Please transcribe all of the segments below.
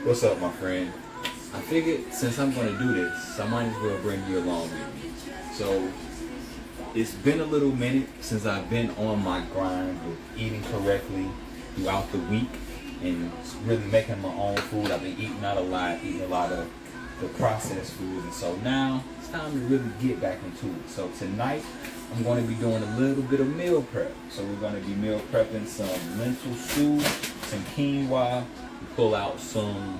What's up, my friend? I figured since I'm going to do this, I might as well bring you along with me. So, it's been a little minute since I've been on my grind with eating correctly throughout the week and really making my own food. I've been eating out a lot, eating a lot of the processed food, and so now it's time to really get back into it. So tonight, I'm going to be doing a little bit of meal prep. So we're going to be meal prepping some lentil stew, some quinoa. We pull out some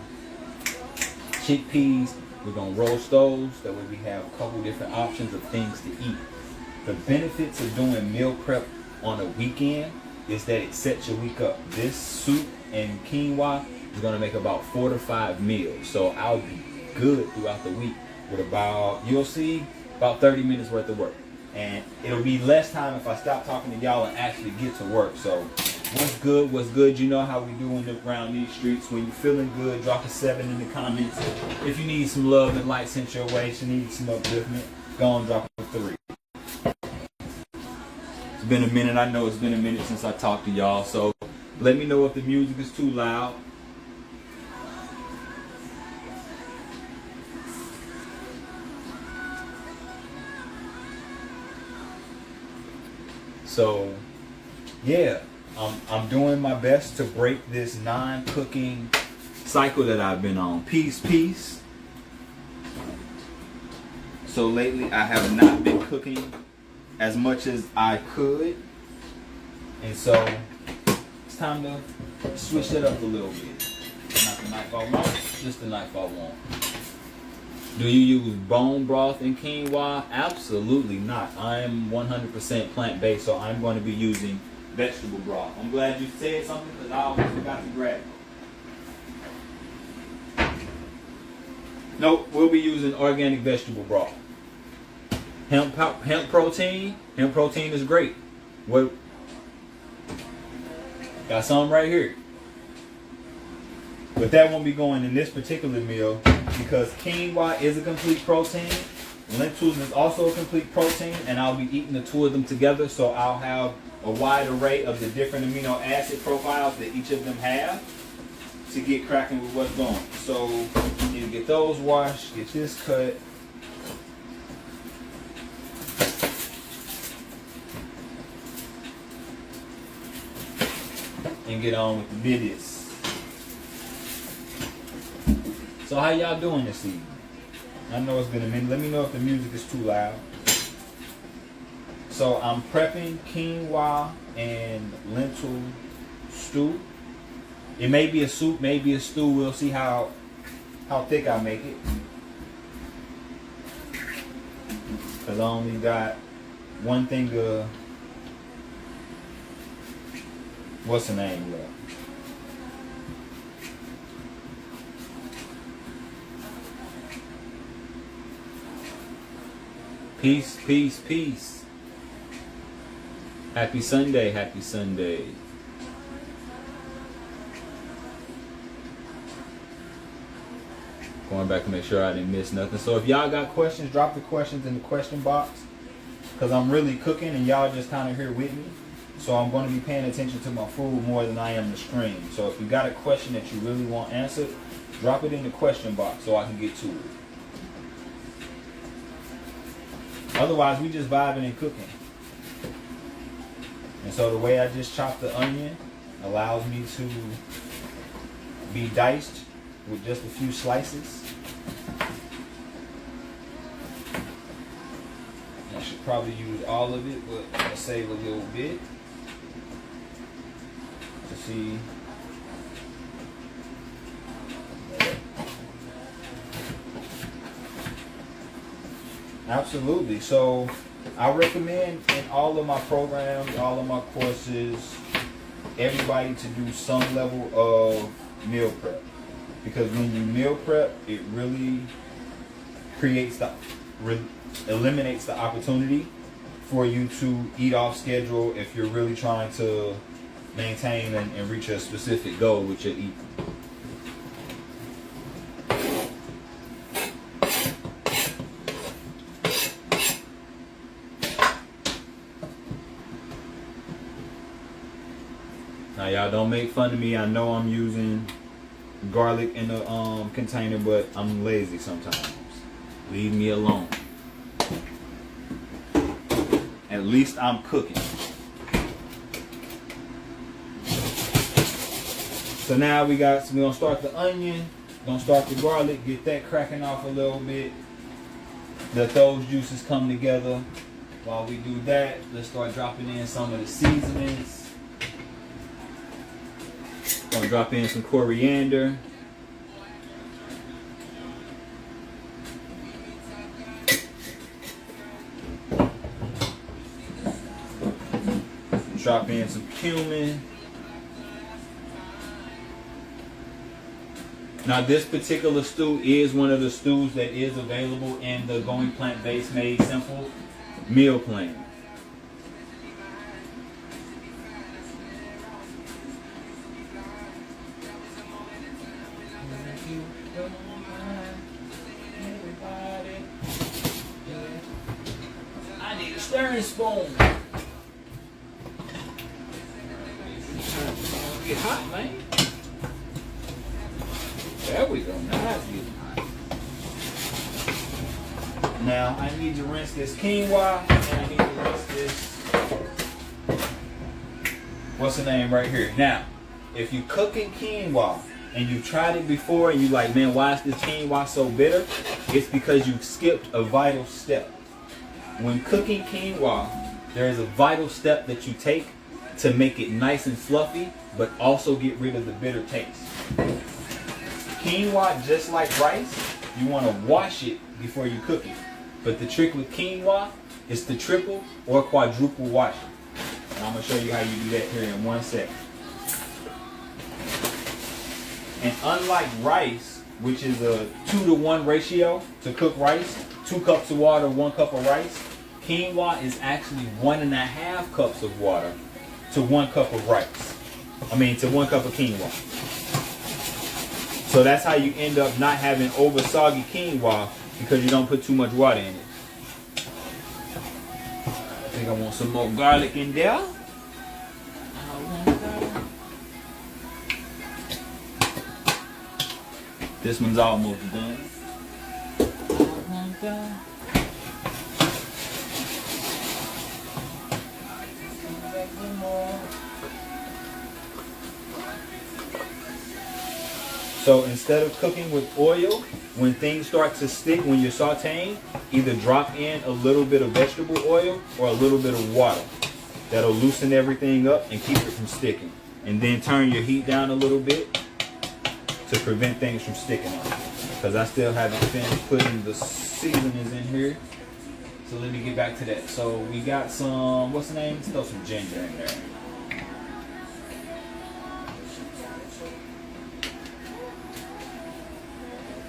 chickpeas. We're going to roast those. That way we have a couple different options of things to eat. The benefits of doing meal prep on a weekend is that it sets your week up. This soup and quinoa is going to make about 4 to 5 meals. So I'll be good throughout the week with about, you'll see, about 30 minutes worth of work. And it'll be less time if I stop talking to y'all and actually get to work. So what's good? What's good? You know how we do around these streets. When you're feeling good, drop a 7 in the comments. If you need some love and light sent your way, if you need some upliftment, go on, drop a 3. It's been a minute. I know it's been a minute since I talked to y'all. So let me know if the music is too loud. So, yeah, I'm doing my best to break this non-cooking cycle that I've been on. Peace. So lately I have not been cooking as much as I could. And so it's time to switch that up a little bit. Not the knife I want, just the knife I want. Do you use bone broth in quinoa? Absolutely not. I am 100% plant-based, so I'm going to be using vegetable broth. I'm glad you said something because I almost forgot to grab it. Nope, we'll be using organic vegetable broth. Hemp protein. Hemp protein is great. What? Got some right here. But that won't be going in this particular meal because quinoa is a complete protein. Lentils is also a complete protein, and I'll be eating the two of them together, so I'll have a wide array of the different amino acid profiles that each of them have to get cracking with what's going. So you get those washed, get this cut. And get on with the business. So how y'all doing this evening? I know it's been a minute. Let me know if the music is too loud. So I'm prepping quinoa and lentil stew. It may be a soup, maybe a stew. We'll see how thick I make it. Because I only got one thing of, what's the name left? Peace. Happy Sunday. Going back to make sure I didn't miss nothing. So if y'all got questions, drop the questions in the question box. Because I'm really cooking and y'all just kind of here with me. So I'm going to be paying attention to my food more than I am the stream. So if you got a question that you really want answered, drop it in the question box so I can get to it. Otherwise, we just vibing and cooking. And so the way I just chopped the onion allows me to be diced with just a few slices. I should probably use all of it, but I'll save a little bit to see. Absolutely. So I recommend in all of my programs, all of my courses, everybody to do some level of meal prep. Because when you meal prep, it really eliminates the opportunity for you to eat off schedule if you're really trying to maintain and reach a specific goal with your eating. Now y'all don't make fun of me. I know I'm using garlic in the container, but I'm lazy sometimes. Leave me alone. At least I'm cooking. So now we're gonna start the onion, gonna start the garlic, get that cracking off a little bit. Let those juices come together. While we do that, let's start dropping in some of the seasonings. Gonna drop in some coriander. Drop in some cumin. Now this particular stew is one of the stews that is available in the Going Plant-Based Made Simple meal plan. I need a stirring spoon. Get hot, man. There we go. Now it's getting hot. Now I need to rinse this quinoa, and I need to rinse this. What's the name right here? Now, if you cooking quinoa and you've tried it before and you like, man, why is this quinoa so bitter? It's because you skipped a vital step. When cooking quinoa, there is a vital step that you take to make it nice and fluffy, but also get rid of the bitter taste. Quinoa, just like rice, you want to wash it before you cook it. But the trick with quinoa is to triple or quadruple wash it. And I'm going to show you how you do that here in 1 second. And unlike rice, which is a 2-to-1 ratio to cook rice, 2 cups of water, 1 cup of rice, quinoa is actually 1.5 cups of water to 1 cup of rice. To 1 cup of quinoa. So that's how you end up not having over soggy quinoa, because you don't put too much water in it. I think I want some more garlic in there. This one's almost done. So instead of cooking with oil, when things start to stick when you're sauteing, either drop in a little bit of vegetable oil or a little bit of water. That'll loosen everything up and keep it from sticking. And then turn your heat down a little bit to prevent things from sticking on. Because I still haven't finished putting the seasonings in here. So let me get back to that. So we got some, what's the name? Let's throw some ginger in there.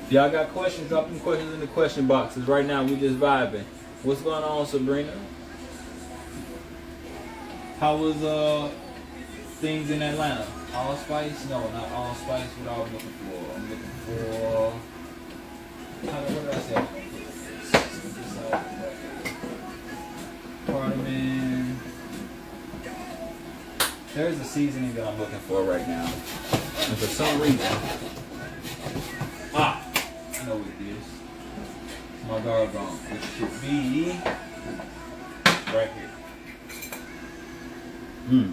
If y'all got questions, drop them questions in the question boxes. Right now, we just vibing. What's going on, Sabrina? How was things in Atlanta? Allspice? No, not allspice. What I'm looking for? I'm looking for. What did I say? Cardamom. There's a seasoning that I'm looking for right now, and for some reason, I know what it is. My doggone, which should be right here.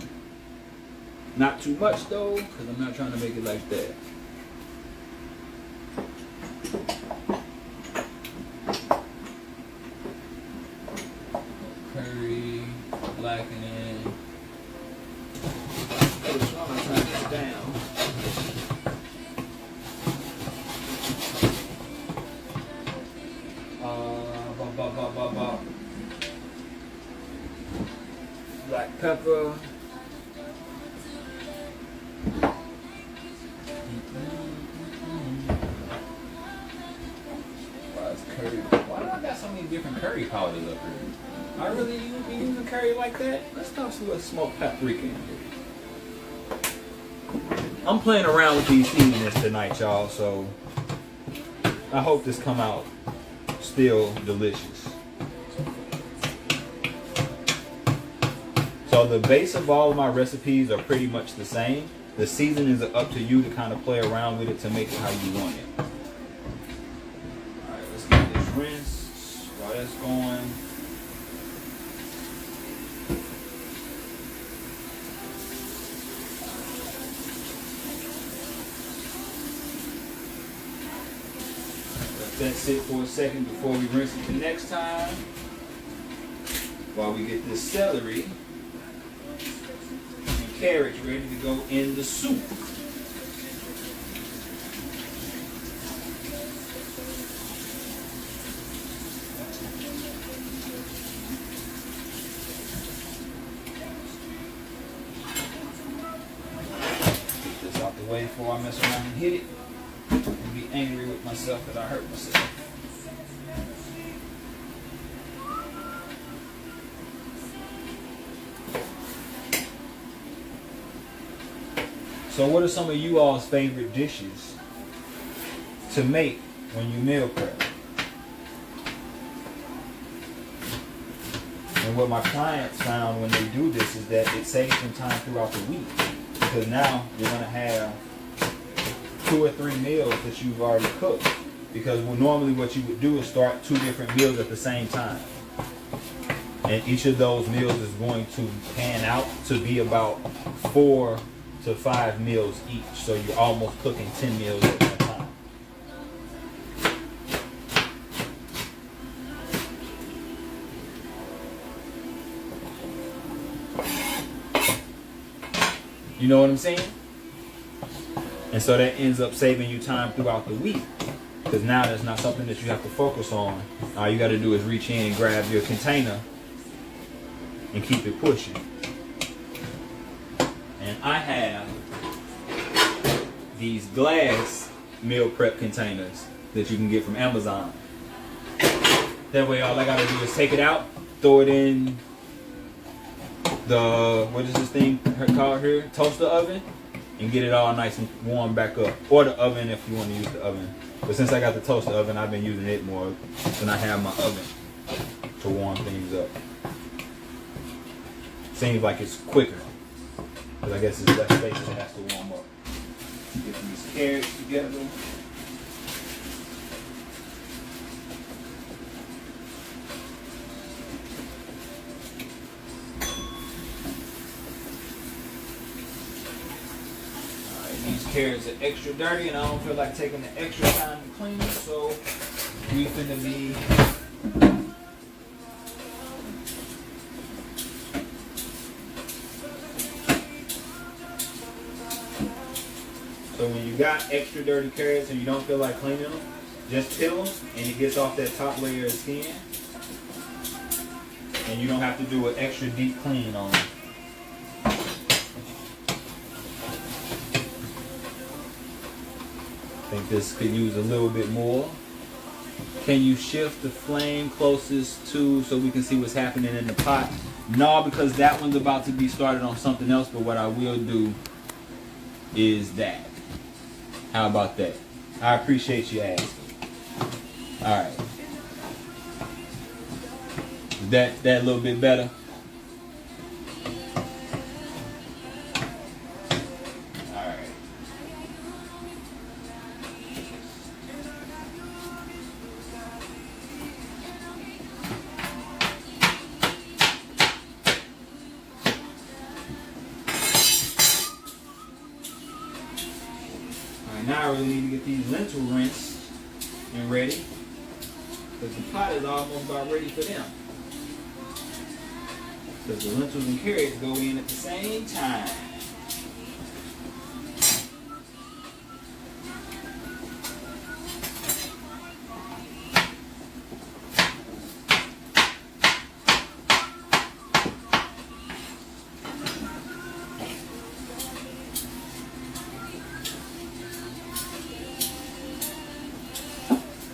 Not too much though, because I'm not trying to make it like that. Curry, blackening. I'm trying to turn this down. Black pepper. Why do I got so many different curry powders up here? I really be using curry like that? Let's toss some little smoked paprika in here. I'm playing around with these seasonings tonight, y'all, so I hope this come out still delicious. So the base of all of my recipes are pretty much the same. The seasonings are up to you to kind of play around with it to make it how you want it. Alright, let's get this rinsed while that's going. Let that sit for a second before we rinse it the next time. While we get this celery and carrots ready to go in the soup. Get this out the way before I mess around and hit it and be angry with myself that I hurt myself. So what are some of you all's favorite dishes to make when you meal prep? And what my clients found when they do this is that it saves them time throughout the week. Because now you're going to have 2 or 3 meals that you've already cooked. Because normally what you would do is start 2 different meals at the same time. And each of those meals is going to pan out to be about 4 to 5 meals each, so you're almost cooking 10 meals at one time. You know what I'm saying? And so that ends up saving you time throughout the week, because now that's not something that you have to focus on. All you got to do is reach in and grab your container and keep it pushing. And I have these glass meal prep containers that you can get from Amazon. That way all I gotta do is take it out, throw it in the, what is this thing called here? Toaster oven, and get it all nice and warm back up. Or the oven if you want to use the oven. But since I got the toaster oven, I've been using it more than I have my oven to warm things up. Seems like it's quicker. Because I guess it's less space that has to warm up. Get these carrots together. Alright, these carrots are extra dirty and I don't feel like taking the extra time to clean them, so we finna be So when you got extra dirty carrots and you don't feel like cleaning them, just peel them and it gets off that top layer of skin. And you don't have to do an extra deep clean on them. I think this could use a little bit more. Can you shift the flame closest to so we can see what's happening in the pot? No, because that one's about to be started on something else, but what I will do is that. How about that? I appreciate you asking. Alright. Is that a little bit better? Alright. Now I really need to get these lentil rinsed and ready, because the pot is almost about ready for them. Because the lentils and carrots go in at the same time.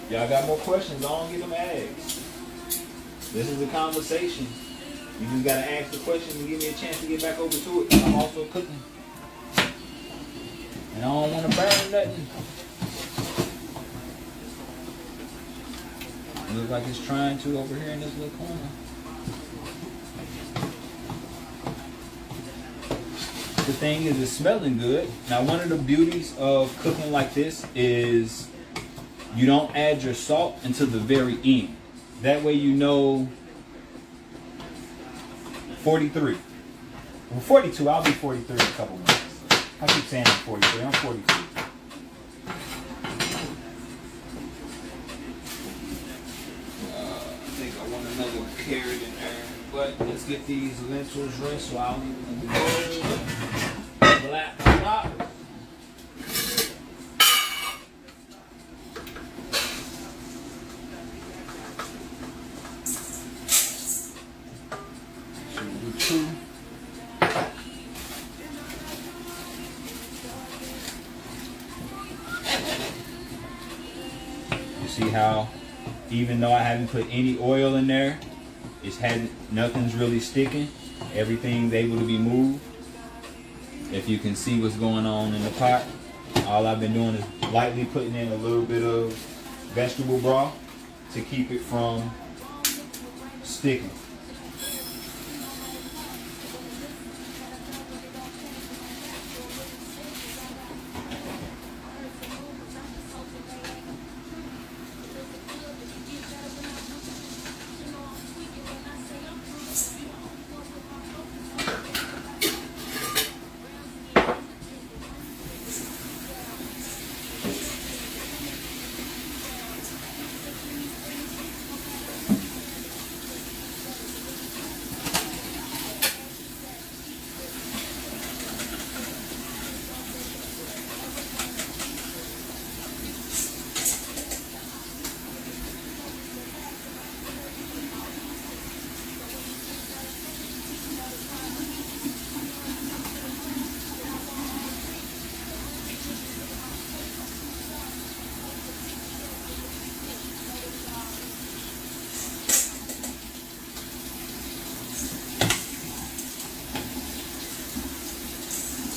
Y'all got more questions, don't get them asked. This is a conversation. You just gotta ask the question and give me a chance to get back over to it. I'm also cooking. And I don't want to burn nothing. It looks like it's trying to over here in this little corner. thing is it's smelling good. Now, one of the beauties of cooking like this is you don't add your salt until the very end. That way you know 43. Well, 42. I'll be 43 in a couple months. I keep saying I'm 43. I'm 42. I think I want another carrot in there. But let's get these lentils rinsed so I don't even go black top. You see how even though I haven't put any oil in there, nothing's really sticking. Everything's able to be moved. If you can see what's going on in the pot, all I've been doing is lightly putting in a little bit of vegetable broth to keep it from sticking.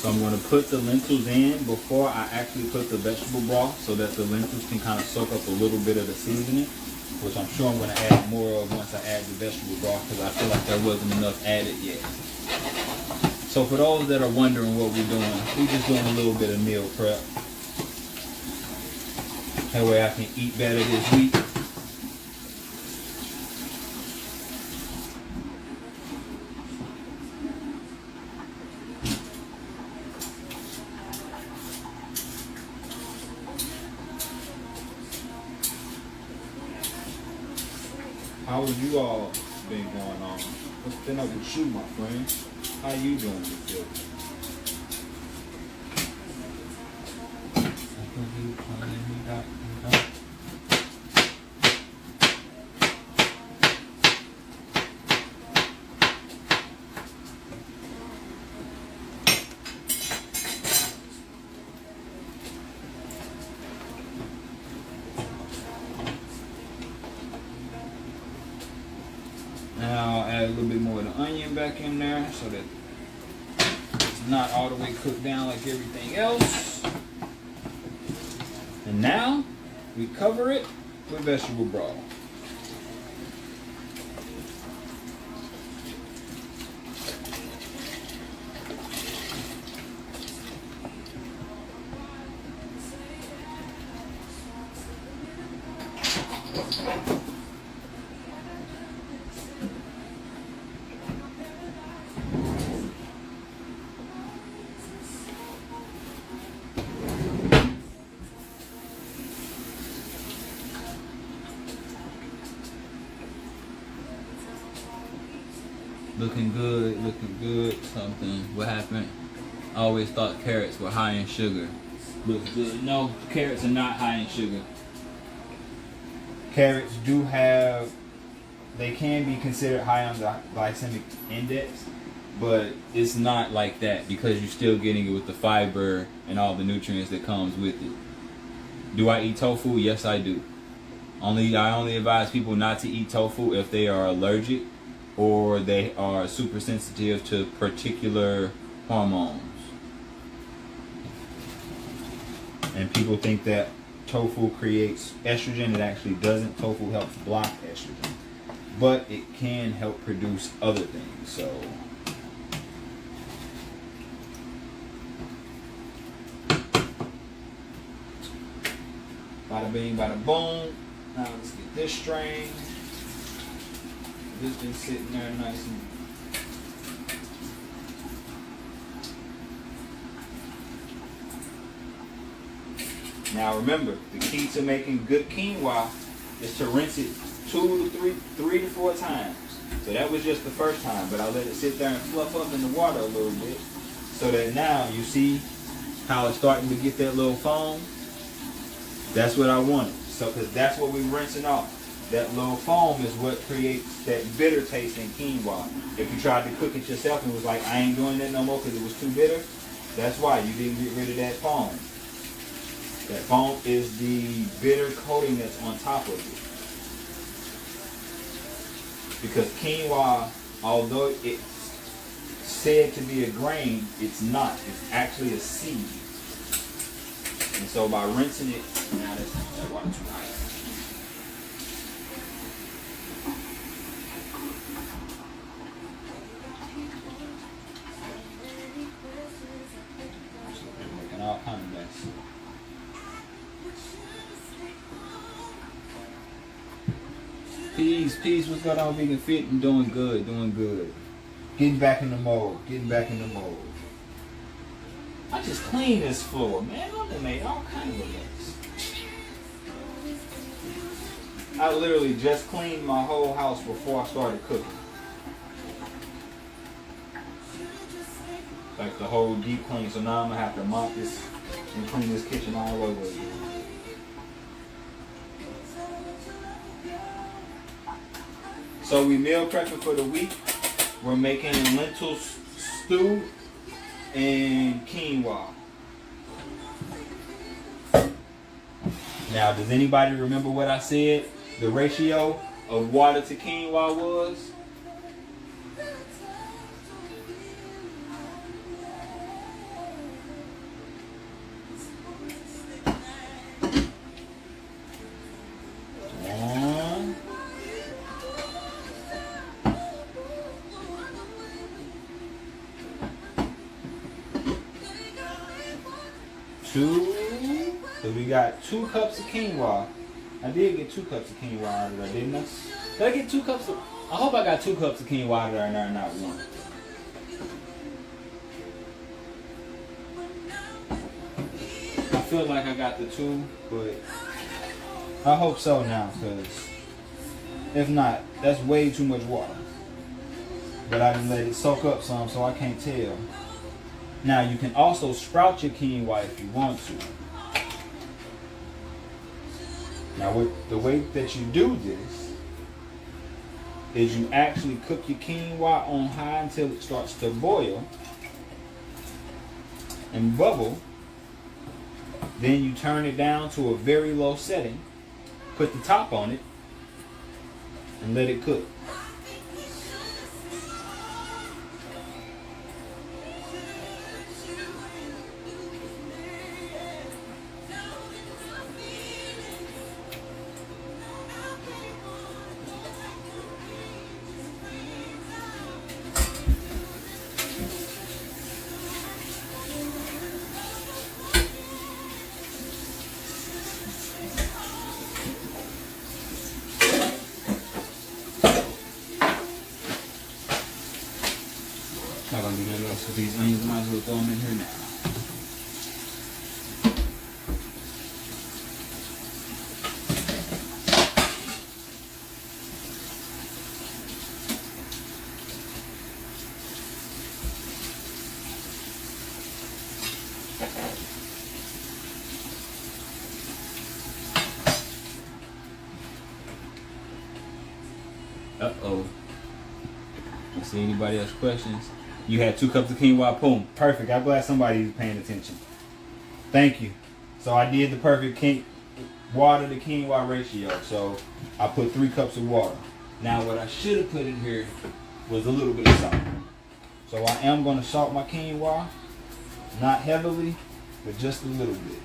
So I'm going to put the lentils in before I actually put the vegetable broth so that the lentils can kind of soak up a little bit of the seasoning, which I'm sure I'm going to add more of once I add the vegetable broth because I feel like there wasn't enough added yet. So for those that are wondering what we're doing, we're just doing a little bit of meal prep. That way I can eat better this week. How have you all been going on? What's been up with you, my friend? How you doing with you? Now I'll add a little bit more of the onion back in there so that it's not all the way cooked down like everything else. And now we cover it with vegetable broth. Looking good, looking good. Something. What happened? I always thought carrots were high in sugar. Looks good. No, carrots are not high in sugar. Carrots they can be considered high on the glycemic index, but it's not like that because you're still getting it with the fiber and all the nutrients that comes with it. Do I eat tofu? Yes, I do. I only advise people not to eat tofu if they are allergic or they are super sensitive to particular hormones. And people think that tofu creates estrogen. It actually doesn't. Tofu helps block estrogen, but it can help produce other things. So Bada bing, bada boom. Now let's get this strained. This been sitting there nice and. Now remember, the key to making good quinoa is to rinse it 3 to 4 times. So that was just the first time, but I let it sit there and fluff up in the water a little bit, so that now you see how it's starting to get that little foam. That's what I wanted. So, because that's what we're rinsing off. That little foam is what creates that bitter taste in quinoa. If you tried to cook it yourself and was like, I ain't doing that no more because it was too bitter, that's why you didn't get rid of that foam. That foam is the bitter coating that's on top of it. Because quinoa, although it's said to be a grain, it's not. It's actually a seed. And so by rinsing it, now that water too hot. Making all kinds of mess. Peace, what's going on, vegan fit? I'm doing good. Getting back in the mode, I just cleaned this floor, man. I done made all kinds of mess. I literally just cleaned my whole house before I started cooking. Like the whole deep clean, so now I'm gonna have to mop this and clean this kitchen all over again. So we meal prepping for the week. We're making lentil stew and quinoa. Now, does anybody remember what I said the ratio of water to quinoa was? So we got 2 cups of quinoa. I did get 2 cups of quinoa out of there, didn't I? Did I get 2 cups of... I hope I got 2 cups of quinoa out of there and not 1. I feel like I got the 2, but I hope so now, because if not, that's way too much water. But I didn't let it soak up some, so I can't tell. Now, you can also sprout your quinoa if you want to. Now, the way that you do this is you actually cook your quinoa on high until it starts to boil and bubble. Then you turn it down to a very low setting, put the top on it, and let it cook. Not gonna do nothing else with these onions. Might as well throw them in here now. Uh-oh. See anybody else questions? You had 2 cups of quinoa, boom. Perfect. I'm glad somebody's paying attention. Thank you. So I did the perfect water to quinoa ratio. So I put 3 cups of water. Now what I should have put in here was a little bit of salt. So I am going to salt my quinoa. Not heavily, but just a little bit.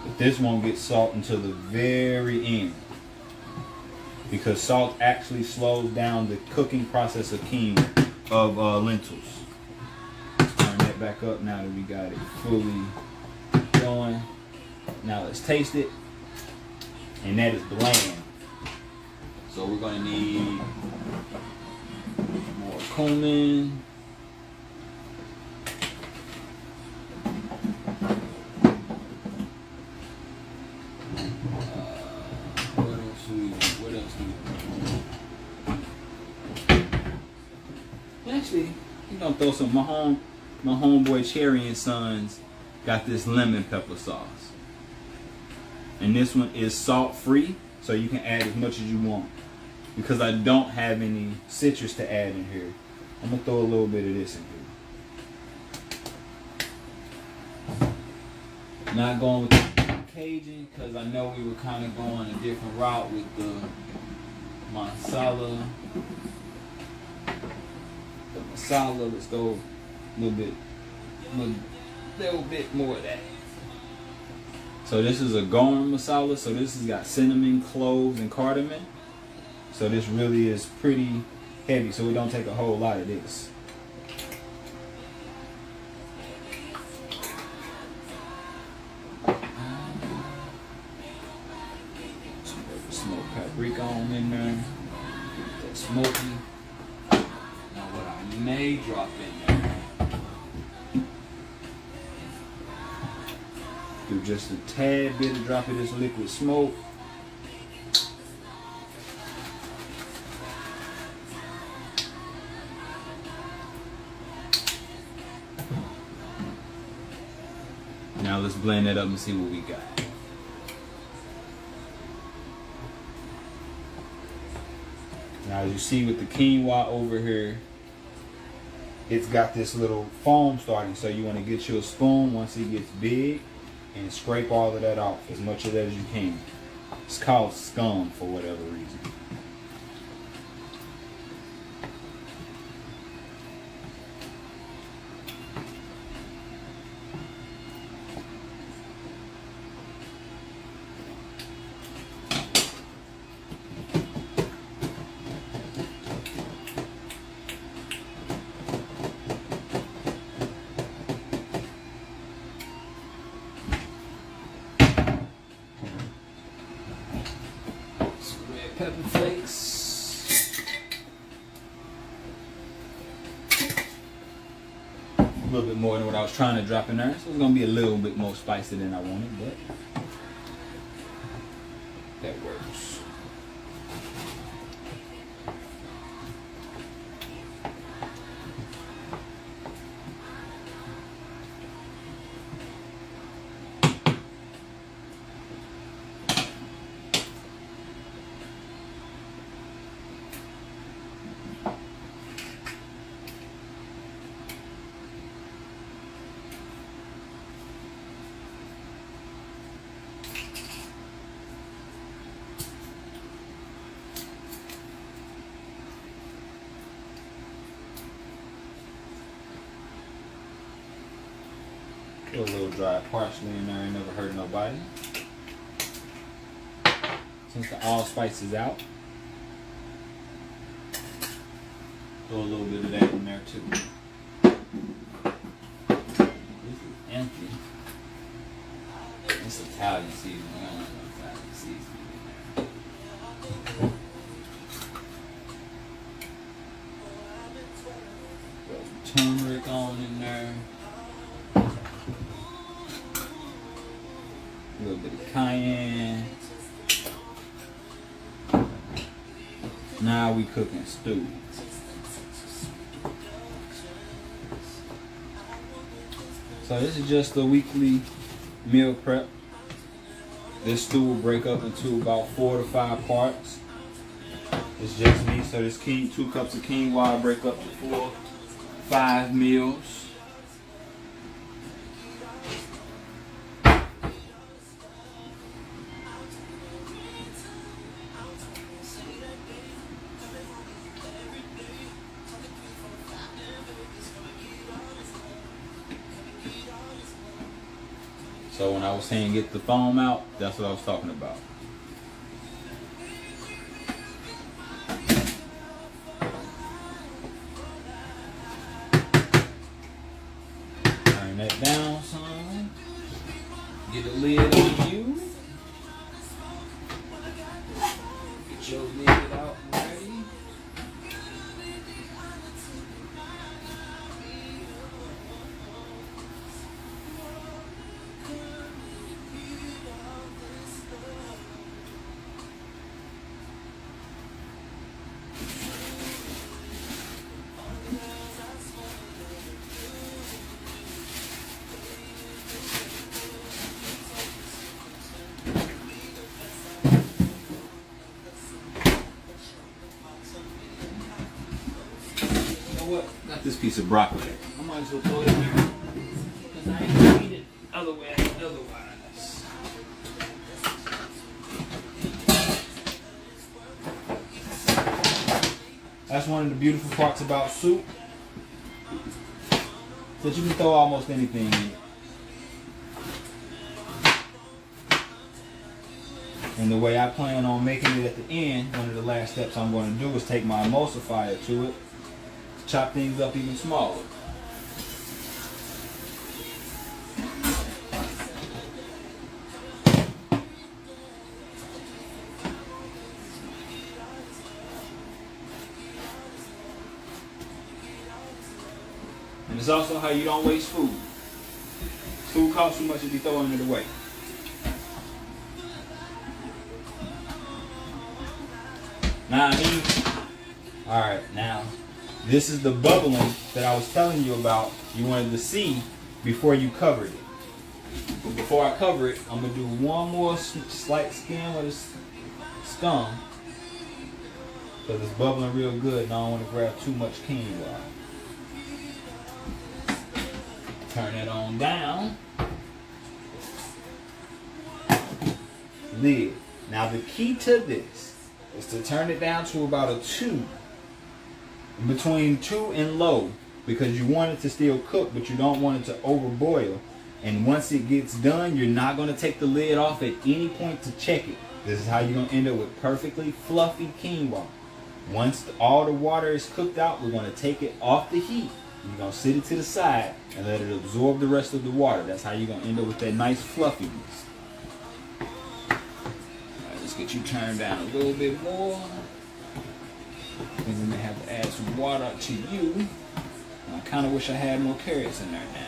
But this won't get salt until the very end, because salt actually slows down the cooking process of lentils. that back up now that we got it fully going. Now let's taste it. And that is bland. So we're gonna need more cumin. What else do we need? Actually, you gonna throw some. My homeboy Cherry and Sons got this lemon pepper sauce. And this one is salt free, so you can add as much as you want. Because I don't have any citrus to add in here, I'm gonna throw a little bit of this in here. Not going with the Cajun, because I know we were kind of going a different route with the masala. Let's go a little bit more of that. So this is a garam masala. So this has got cinnamon, cloves, and cardamom. So this really is pretty heavy. So we don't take a whole lot of this. Smoked paprika on in there. Get that smoky. Now what I may drop in there. Do just a tad bit of drop of this liquid smoke. Now let's blend that up and see what we got. Now as you see with the quinoa over here, it's got this little foam starting, so you want to get you a spoon once it gets big and scrape all of that off, as much of that as you can. It's called scum for whatever reason. Pepper flakes. A little bit more than what I was trying to drop in there. So it's going to be a little bit more spicy than I wanted, but that works. Put a little dry parsley in there, ain't never hurt nobody. Since the allspice is out, throw a little bit of that in there too. This is empty. It's Italian seasoning. I don't know Italian seasoning in there. Throw some turmeric on in there. A little bit of cayenne. Now we cooking stew. So this is just a weekly meal prep. This stew will break up into about 4 to 5 parts. It's just me, so this 2 cups of quinoa break up to 4, 5 meals. So when I was saying get the foam out, that's what I was talking about. Turn that down some. Get the lid on you. Get your lid out and ready. What? Got this piece of broccoli. I might as well throw it in there because I ain't gonna eat it otherwise. That's one of the beautiful parts about soup, that you can throw almost anything in it. And the way I plan on making it at the end, one of the last steps I'm going to do is take my emulsifier to it, chop things up even smaller. And it's also how you don't waste food. Food costs too much to be throwing it away. Now, alright, now, this is the bubbling that I was telling you about you wanted to see before you covered it. But before I cover it, I'm going to do one more slight skim with a scum. Because it's bubbling real good and I don't want to grab too much quinoa. Turn it on down. Lid. Now the key to this is to turn it down to about a 2. Between 2 and low, because you want it to still cook, but you don't want it to overboil. And once it gets done, you're not going to take the lid off at any point to check it. This is how you're going to end up with perfectly fluffy quinoa. Once all the water is cooked out, we're going to take it off the heat. You're going to sit it to the side and let it absorb the rest of the water. That's how you're going to end up with that nice fluffiness. Alright, let's get you turned down a little bit more. And then they have to add some water to you. And I kind of wish I had more carrots in there now.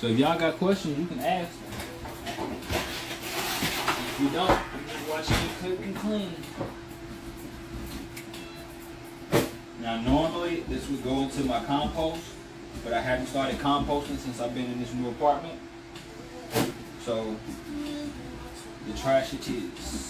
So if y'all got questions, you can ask them. If you don't, you just watch me cook and clean. Now normally this would go into my compost, but I haven't started composting since I've been in this new apartment. So the trash it is.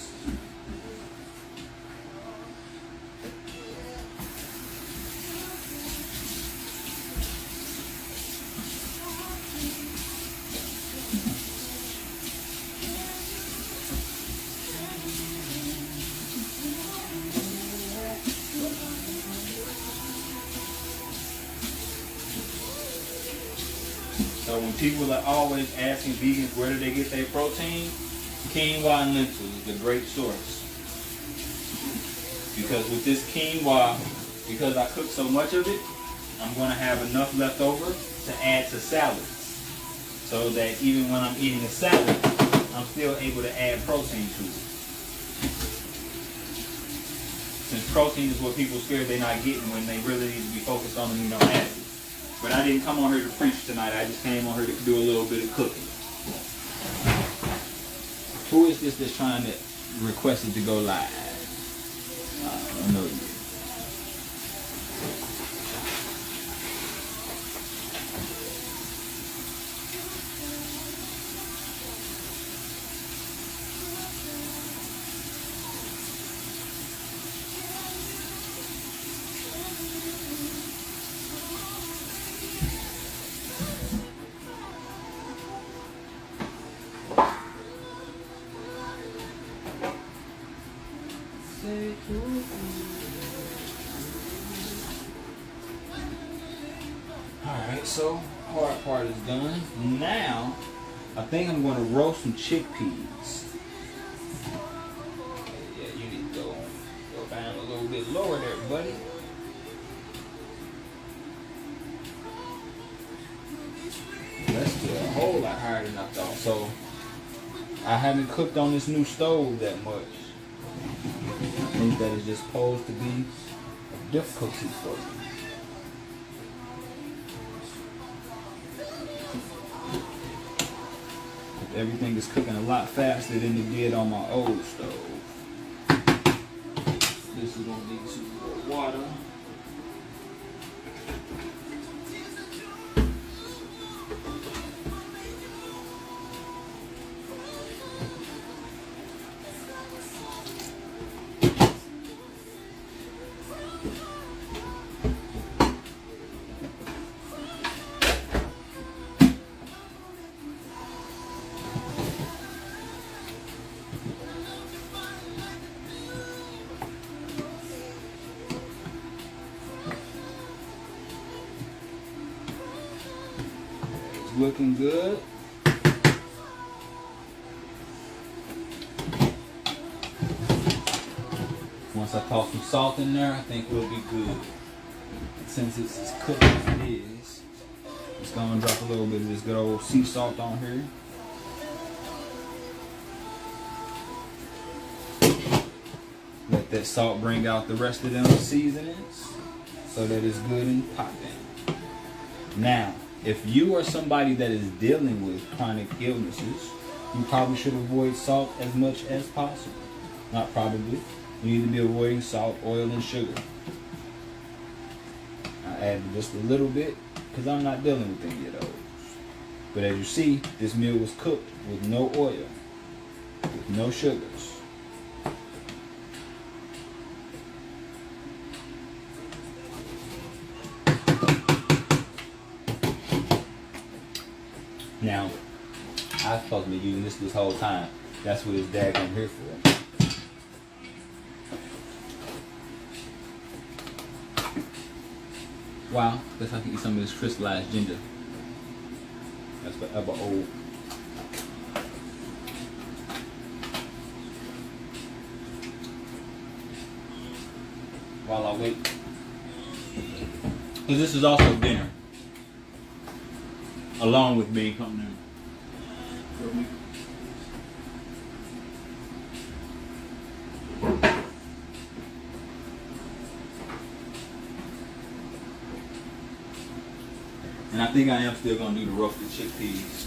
So when people are always asking vegans where do they get their protein, quinoa and lentils is the great source. Because with this quinoa, because I cook so much of it, I'm going to have enough left over to add to salads. So that even when I'm eating a salad, I'm still able to add protein to it. Since protein is what people are scared they're not getting when they really need to be focused on amino acids. But I didn't come on here to preach tonight. I just came on here to do a little bit of cooking. Who is this that's trying to request it to go live? I don't know you. Alright, so hard part is done. Now, I think I'm going to roast some chickpeas. Yeah, you need to go down a little bit lower there, buddy. That's still a whole lot higher than I thought. So, I haven't cooked on this new stove that much. I think that is just supposed to be a difficulty for me. Everything is cooking a lot faster than it did on my old stove. This is gonna need some more water. Looking good. Once I toss some salt in there, I think we'll be good. Since it's as cooked as it is, it's gonna drop a little bit of this good old sea salt on here. Let that salt bring out the rest of them seasonings so that it's good and popping. Now, if you are somebody that is dealing with chronic illnesses, you probably should avoid salt as much as possible. Not probably. You need to be avoiding salt, oil, and sugar. I added just a little bit because I'm not dealing with any of those. But as you see, this meal was cooked with no oil, with no sugars. Now, I was supposed to be using this whole time. That's what it's daggone here for. Wow, guess I can eat some of this crystallized ginger. That's forever old. While I wait. Because this is also dinner. Along with being coming in. And I think I am still going to do the roasted chickpeas.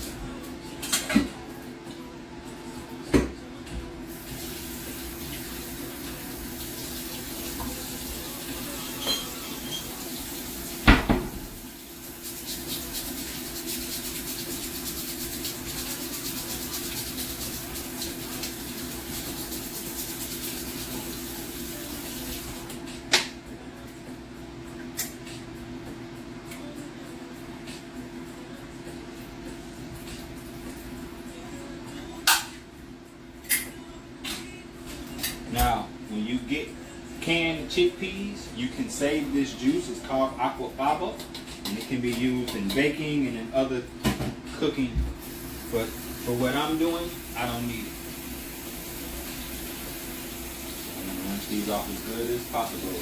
Now, when you get canned chickpeas, you can save this juice. It's called aquafaba, and it can be used in baking and in other cooking. But for what I'm doing, I don't need it. I'm going to rinse these off as good as possible. Get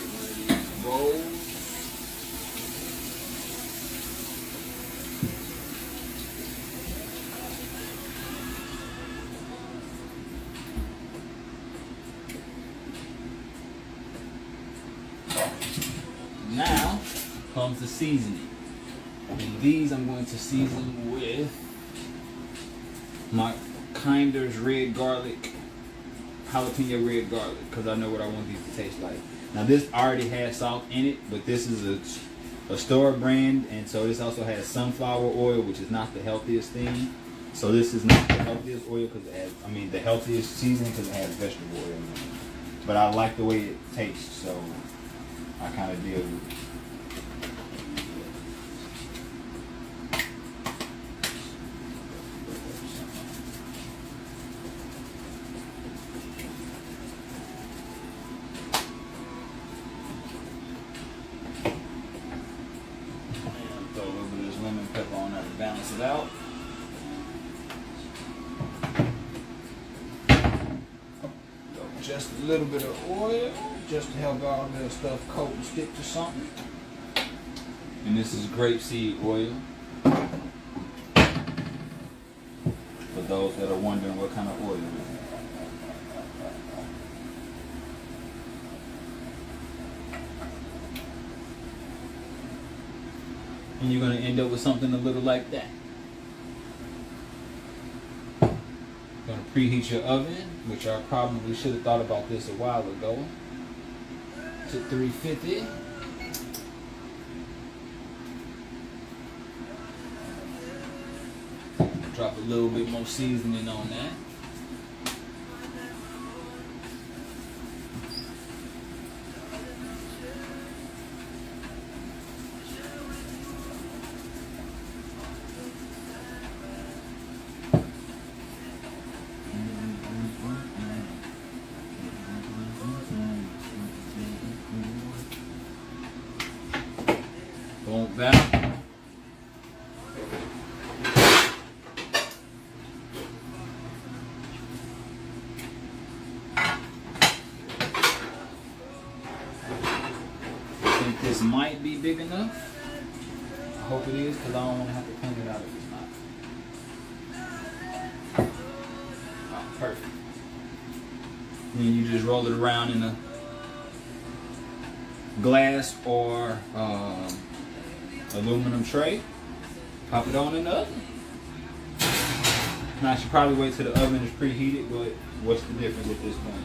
one of these bowls. Now comes the seasoning. And these I'm going to season with my Kinder's red garlic, jalapeno red garlic, because I know what I want these to taste like. Now this already has salt in it, but this is a store brand, and so this also has sunflower oil, which is not the healthiest thing. So this is not the healthiest oil because it has, the healthiest seasoning because it has vegetable oil in it. But I like the way it tastes, so I kind of deal with it. balance it out. Just a little bit of oil, just to help all that stuff coat and stick to something. And this is grapeseed oil. For those that are wondering what kind of oil it is. And you're going to end up with something a little like that. Going to preheat your oven, which I probably should have thought about this a while ago, to 350. Drop a little bit more seasoning on that. Boom, back. I think this might be big enough. I hope it is, because I don't want to have to clean it out if it's not. Oh, perfect. Then you just roll it around in a glass or aluminum tray. Pop it on in the oven. Now I should probably wait till the oven is preheated, but what's the difference at this point?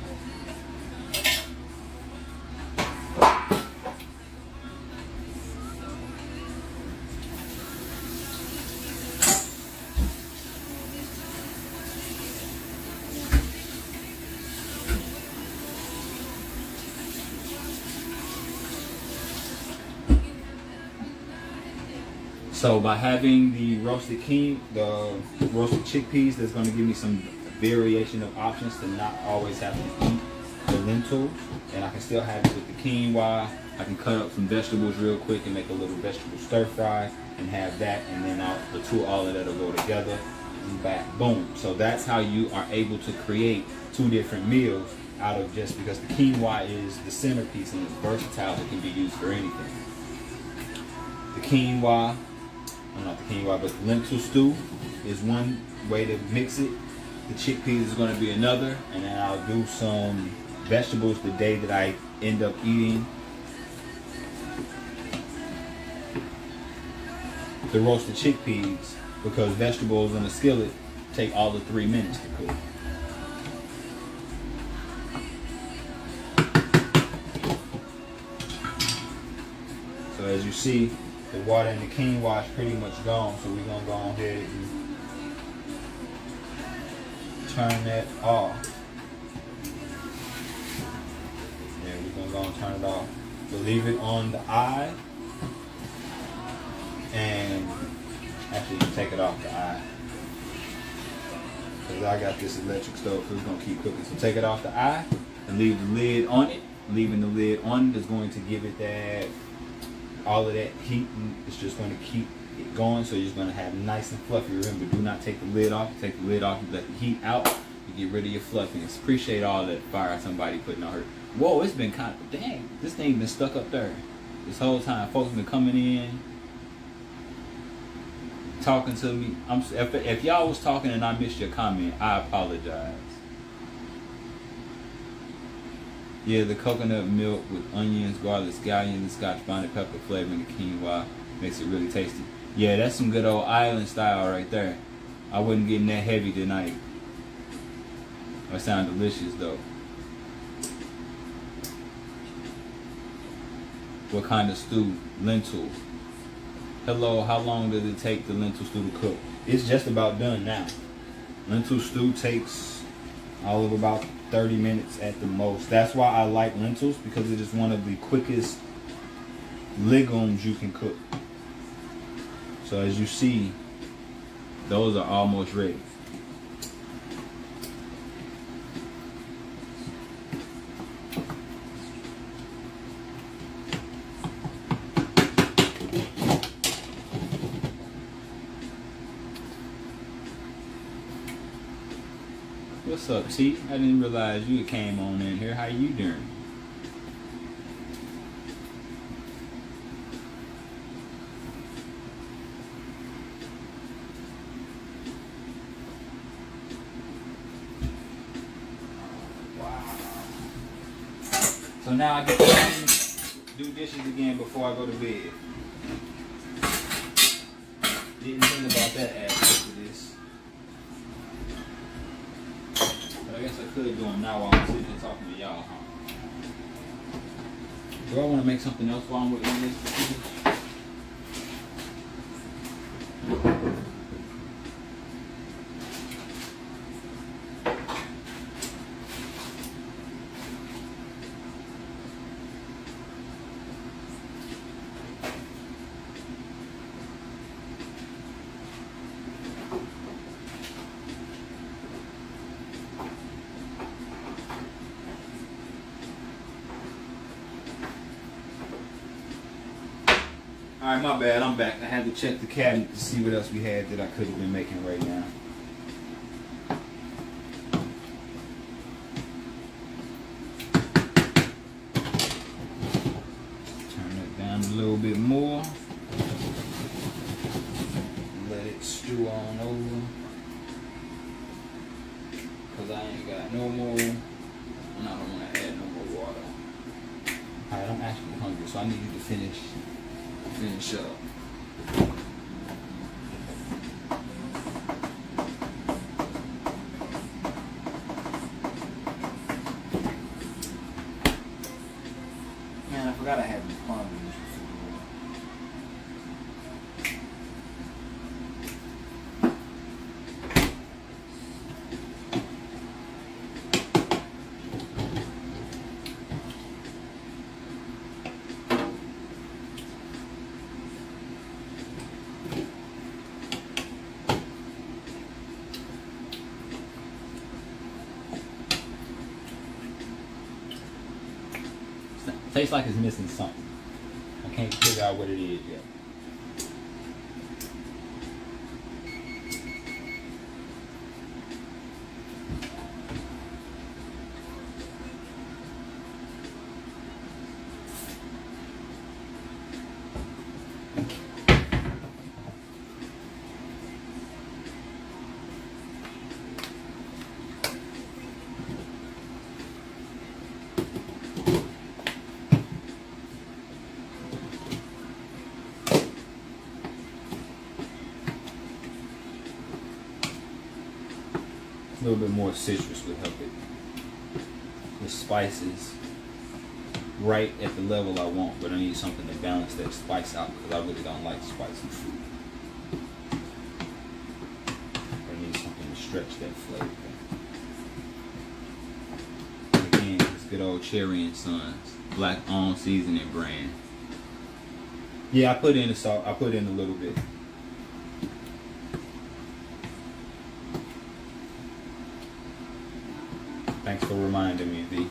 So by having the roasted chickpeas, that's going to give me some variation of options to not always have to eat the lentils, and I can still have it with the quinoa. I can cut up some vegetables real quick and make a little vegetable stir fry and have that, and then all of that will go together and back, boom. So that's how you are able to create two different meals out of, just because the quinoa is the centerpiece and it's versatile. It can be used for anything. The quinoa, not the quinoa, but the lentil stew is one way to mix it. The chickpeas is going to be another, and then I'll do some vegetables the day that I end up eating the roasted chickpeas, because vegetables in a skillet take all of 3 minutes to cook. So as you see, the water in the quinoa is pretty much gone, so we're going to go ahead and turn that off. Yeah, we're going to go and turn it off. So leave it on the eye, and actually you can take it off the eye, because I got this electric stove, so it's going to keep cooking. So take it off the eye and leave the lid on it. Leaving the lid on it is going to give it that, all of that heat, and it's just going to keep it going, so you're just going to have nice and fluffy. Remember, do not take the lid off. Take the lid off, you let the heat out, you get rid of your fluffiness. Appreciate all that fire somebody putting on her. Whoa, it's been kind of, dang, this thing been stuck up there this whole time. Folks been coming in, talking to me. If y'all was talking and I missed your comment, I apologize. Yeah, the coconut milk with onions, garlic, scallions, scotch bonnet pepper flavoring the quinoa makes it really tasty. Yeah, that's some good old island style right there. I wasn't getting that heavy tonight. That sounds delicious though. What kind of stew? Lentils. Hello, how long does it take the lentil stew to cook? It's just about done now. Lentil stew takes all of about 30 minutes at the most. That's why I like lentils, because it is one of the quickest legumes you can cook. So as you see, those are almost ready. What's up, T? I didn't realize you came on in here. How you doing? So now I get to do dishes again before I go to bed. Didn't think about that aspect of this. But I guess I could do them now while I'm sitting here talking to y'all, huh? Do I want to make something else while I'm working on this? Alright, my bad, I'm back. I had to check the cabinet to see what else we had that I could have been making right now. Turn it down a little bit more. Let it stew on over. Cause I ain't got no more, and I don't want to add no more water. Alright, I'm actually hungry, so I need you to finish up. Man, I forgot I had the plum in this. Tastes like it's missing something. I can't figure out what it is yet. A little bit more citrus would help it. The spices right at the level I want, but I need something to balance that spice out because I really don't like spicy food. I need something to stretch that flavor. And again, it's good old Cherry and Sons, black owned seasoning brand. Yeah, I put in the salt. I put in a little bit. Thanks for reminding me, V. Yeah.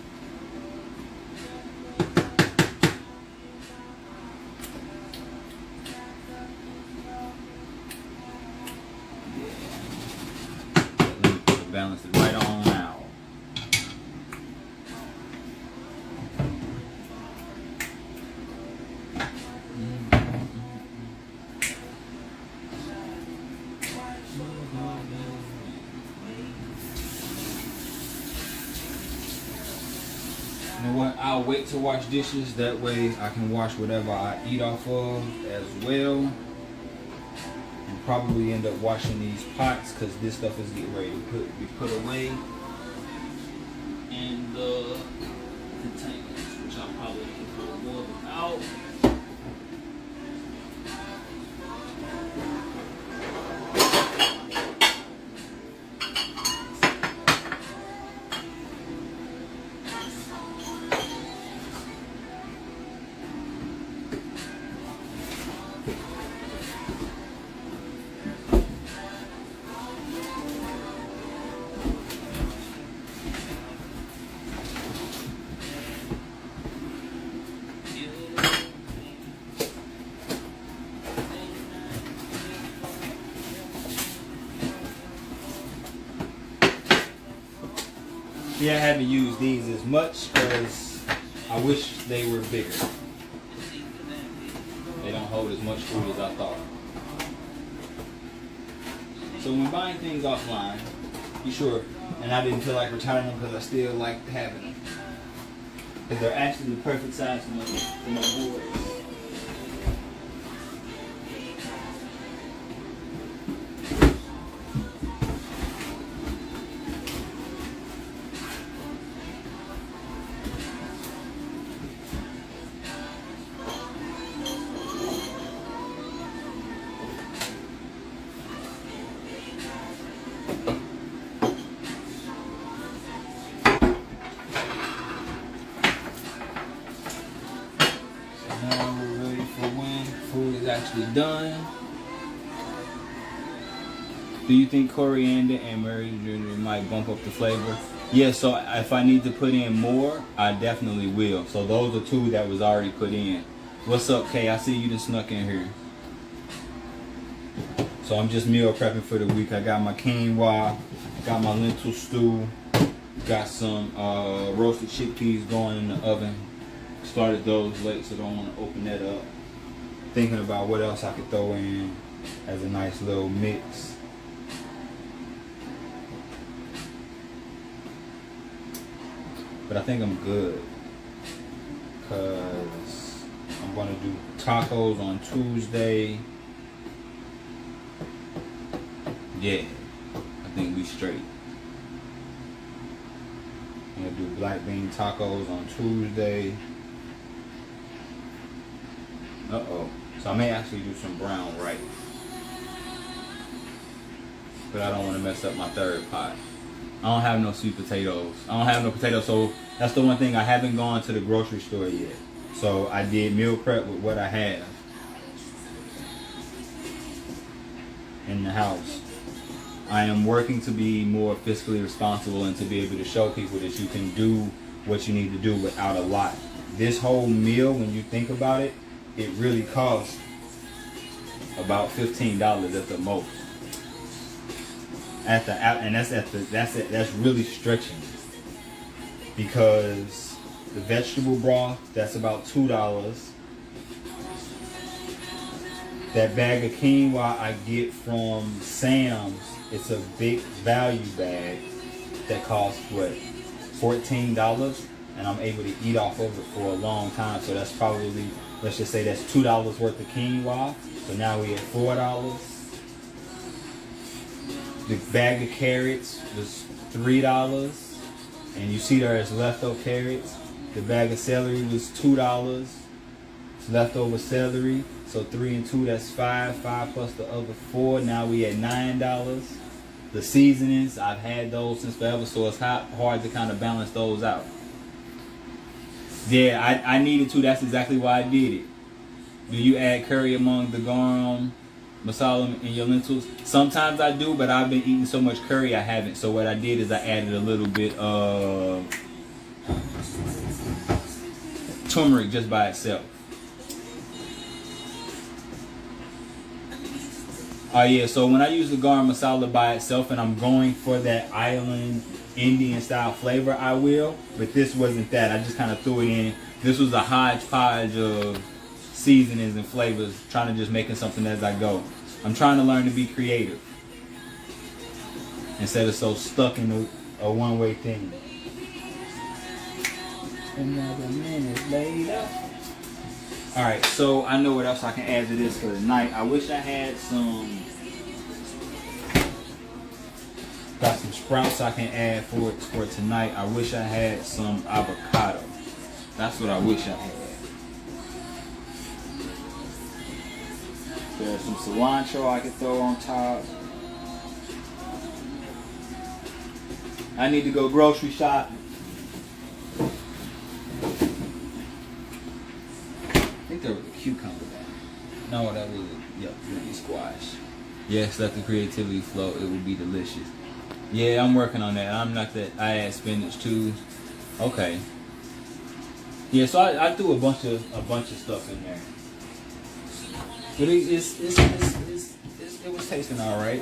Let me balance it right on now. You know what? I'll wait to wash dishes. That way I can wash whatever I eat off of as well. And probably end up washing these pots because this stuff is getting ready to be put away in the containers, which I'll probably need to put more of them out. See, I haven't used these as much because I wish they were bigger. They don't hold as much food as I thought. So when buying things offline, be sure, and I didn't feel like returning them because I still like having them. Because they're actually the perfect size for my board. Actually done. Do you think coriander and marjoram might bump up the flavor? Yeah, so if I need to put in more, I definitely will. So those are two that was already put in. What's up, Kay? I see you just snuck in here. So I'm just meal prepping for the week. I got my quinoa, got my lentil stew, got some roasted chickpeas going in the oven. Started those late, so don't want to open that up. Thinking about what else I could throw in as a nice little mix. But I think I'm good because I'm gonna do tacos on Tuesday. Yeah, I think we straight. I'm gonna do black bean tacos on Tuesday. Uh-oh. So I may actually do some brown rice. But I don't want to mess up my third pot. I don't have no sweet potatoes. I don't have no potatoes, so that's the one thing. I haven't gone to the grocery store yet. So I did meal prep with what I have in the house. I am working to be more fiscally responsible and to be able to show people that you can do what you need to do without a lot. This whole meal, when you think about it, it really costs about $15 at the most. And that's really stretching, because the vegetable broth, that's about $2. That bag of quinoa I get from Sam's, it's a big value bag that costs what, $14, and I'm able to eat off of it for a long time. So that's probably, let's just say that's $2 worth of quinoa. So now we at $4. The bag of carrots was $3, and you see there is leftover carrots. The bag of celery was $2. It's leftover celery. So 3 and 2, that's 5. 5 plus the other 4. Now we at $9. The seasonings, I've had those since forever, so it's hard to kind of balance those out. Yeah, I needed to. That's exactly why I did it. Do you add curry among the garam masala in your lentils? Sometimes I do, but I've been eating so much curry I haven't. So what I did is I added a little bit of turmeric just by itself. Oh yeah, so when I use the garam masala by itself and I'm going for that island Indian style flavor, I will. But this wasn't that. I just kind of threw it in. This was a hodgepodge of seasonings and flavors, trying to just making something as I go. I'm trying to learn to be creative instead of so stuck in a one-way thing. Another minute later. Alright, so I know what else I can add to this for tonight. I wish I had got some sprouts I can add for tonight. I wish I had some avocado. That's what I wish I had. There's some cilantro I could throw on top. I need to go grocery shopping. I think there was a cucumber there. No, that was green squash. Yes, let the creativity flow. It would be delicious. Yeah, I'm working on that. I'm not that. I add spinach too. Okay. Yeah, so I threw a bunch of stuff in there. But it was tasting all right.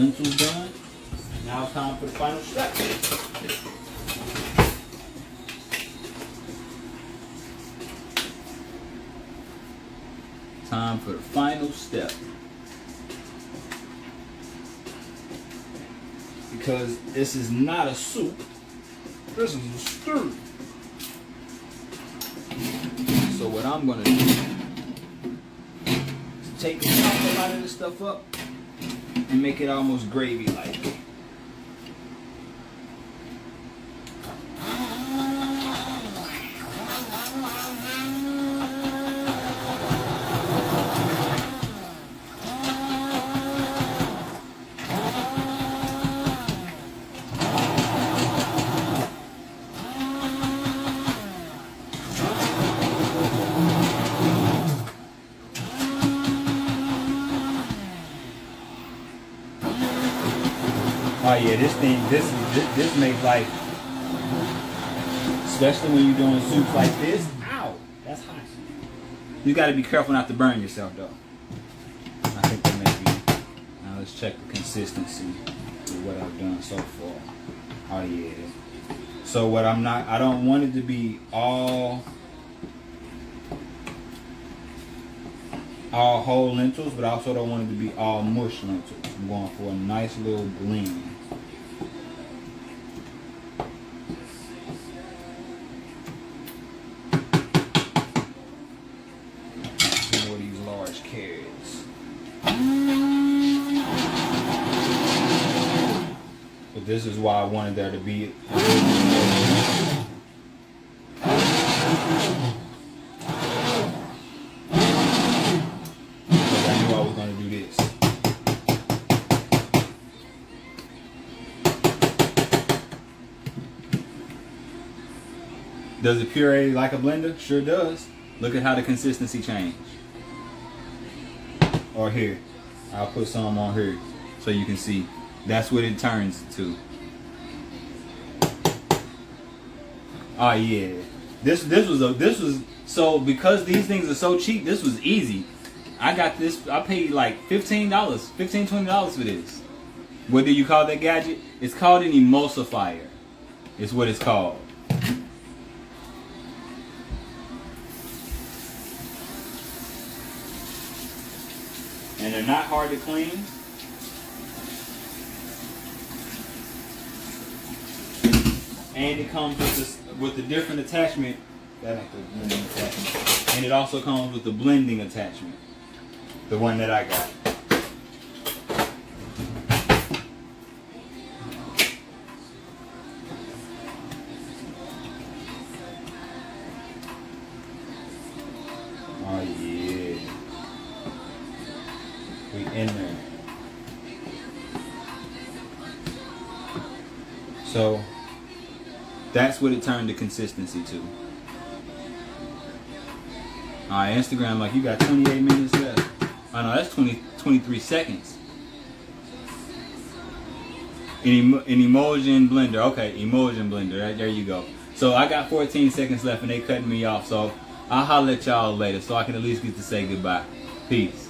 lentils done. Now it's time for the final step. Time for the final step. Because this is not a soup, this is a stew. So what I'm gonna do is take the top a lot of this stuff up and make it almost gravy-like. Oh yeah, this makes life, especially when you're doing soups like this. Ow, that's hot. You got to be careful not to burn yourself though. I think that may be. Now let's check the consistency of what I've done so far. Oh yeah. So what I don't want it to be all whole lentils, but I also don't want it to be all mush lentils. I'm going for a nice little blend. Some more of these large carrots. But this is why I wanted there to be Does it puree like a blender? Sure does. Look at how the consistency changed. Or here. I'll put some on here so you can see. That's what it turns to. Oh yeah. This was so because these things are so cheap, this was easy. I got this, I paid like $15, $20 for this. What do you call that gadget? It's called an emulsifier. It's what it's called. And they're not hard to clean. And it comes with the different attachment. That ain't the blending attachment. And it also comes with the blending attachment. The one that I got. Oh yeah. We in there. So that's what it turned the consistency to. Alright, Instagram, like you got 28 minutes left. Oh no, that's 23 seconds. An emulsion blender. Okay, emulsion blender. There you go. So I got 14 seconds left and they cutting me off. So I'll holler at y'all later so I can at least get to say goodbye. Peace.